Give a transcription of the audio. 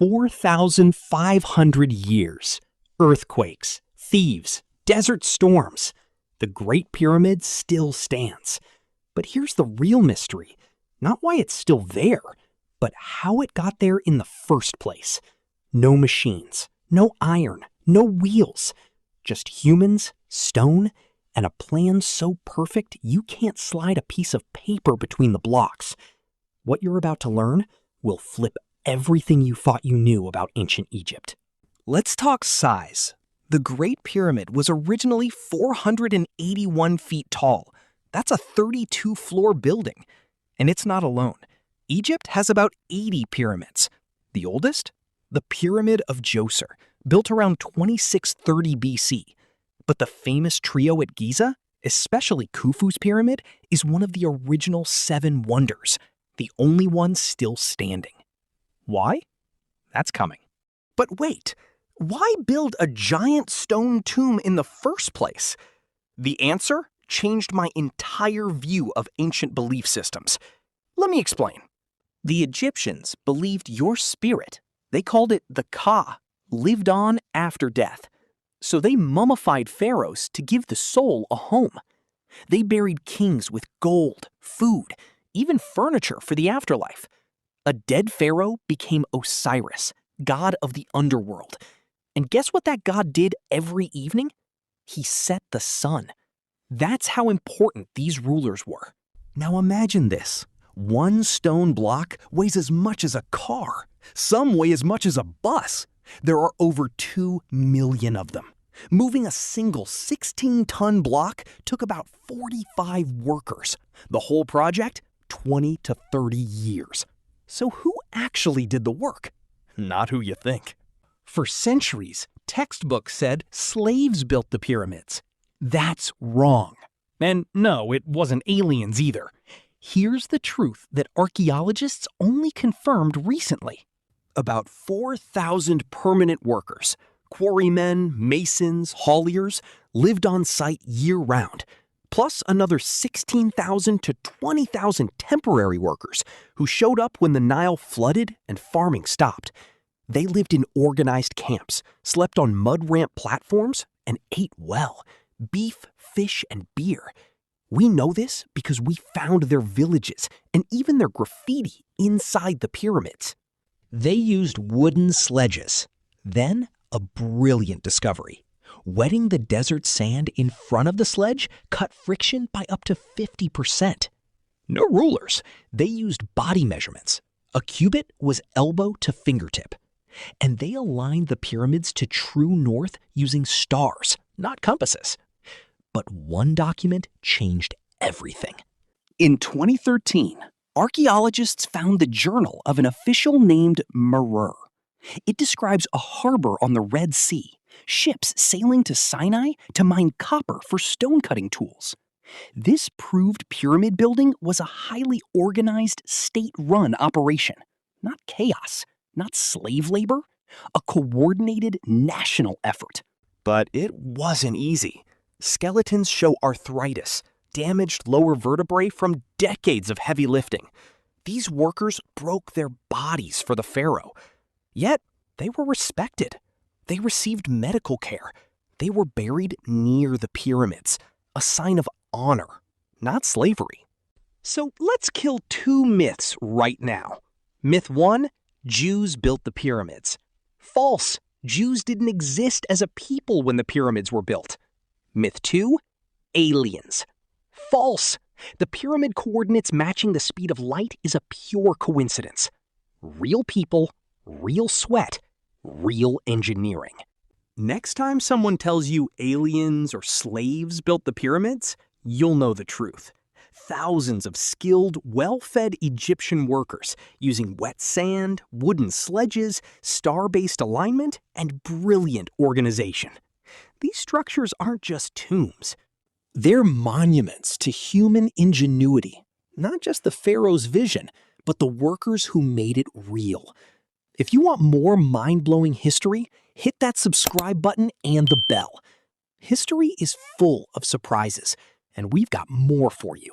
4,500 years. Earthquakes, thieves, desert storms. The Great Pyramid still stands. But here's the real mystery. Not why it's still there, but how it got there in the first place. No machines, no iron, no wheels. Just humans, stone, and a plan so perfect you can't slide a piece of paper between the blocks. What you're about to learn will flip everything you thought you knew about ancient Egypt. Let's talk size. The Great Pyramid was originally 481 feet tall. That's a 32-floor building. And it's not alone. Egypt has about 80 pyramids. The oldest? The Pyramid of Djoser, built around 2630 BC. But the famous trio at Giza, especially Khufu's pyramid, is one of the original 7 wonders, the only one still standing. Why? That's coming. But wait, why build a giant stone tomb in the first place? The answer changed my entire view of ancient belief systems. Let me explain. The Egyptians believed your spirit, they called it the Ka, lived on after death. So they mummified pharaohs to give the soul a home. They buried kings with gold, food, even furniture for the afterlife. A dead pharaoh became Osiris, god of the underworld. And guess what that god did every evening? He set the sun. That's how important these rulers were. Now imagine this. One stone block weighs as much as a car. Some weigh as much as a bus. There are over 2 million of them. Moving a single 16-ton block took about 45 workers. The whole project, 20 to 30 years. So who actually did the work? Not who you think. For centuries, textbooks said slaves built the pyramids. That's wrong. And no, it wasn't aliens either. Here's the truth that archaeologists only confirmed recently. About 4,000 permanent workers, quarrymen, masons, hauliers, lived on site year-round, plus another 16,000 to 20,000 temporary workers who showed up when the Nile flooded and farming stopped. They lived in organized camps, slept on mud ramp platforms, and ate well. Beef, fish, and beer. We know this because we found their villages and even their graffiti inside the pyramids. They used wooden sledges. Then, a brilliant discovery. Wetting the desert sand in front of the sledge cut friction by up to 50%. No rulers. They used body measurements. A cubit was elbow to fingertip. And they aligned the pyramids to true north using stars, not compasses. But one document changed everything. In 2013, archaeologists found the journal of an official named Merer. It describes a harbor on the Red Sea, ships sailing to Sinai to mine copper for stone-cutting tools. This proved pyramid building was a highly organized, state-run operation. Not chaos, not slave labor, a coordinated national effort. But it wasn't easy. Skeletons show arthritis, damaged lower vertebrae from decades of heavy lifting. These workers broke their bodies for the pharaoh. Yet, they were respected. They received medical care. They were buried near the pyramids, a sign of honor, not slavery. So let's kill 2 myths right now. Myth 1, Jews built the pyramids. False. Jews didn't exist as a people when the pyramids were built. Myth 2, aliens. False. The pyramid coordinates matching the speed of light is a pure coincidence. Real people, real sweat, real engineering. Next time someone tells you aliens or slaves built the pyramids, you'll know the truth. Thousands of skilled, well-fed Egyptian workers using wet sand, wooden sledges, star-based alignment, and brilliant organization. These structures aren't just tombs. They're monuments to human ingenuity, not just the pharaoh's vision, but the workers who made it real. If you want more mind-blowing history, hit that subscribe button and the bell. History is full of surprises, and we've got more for you.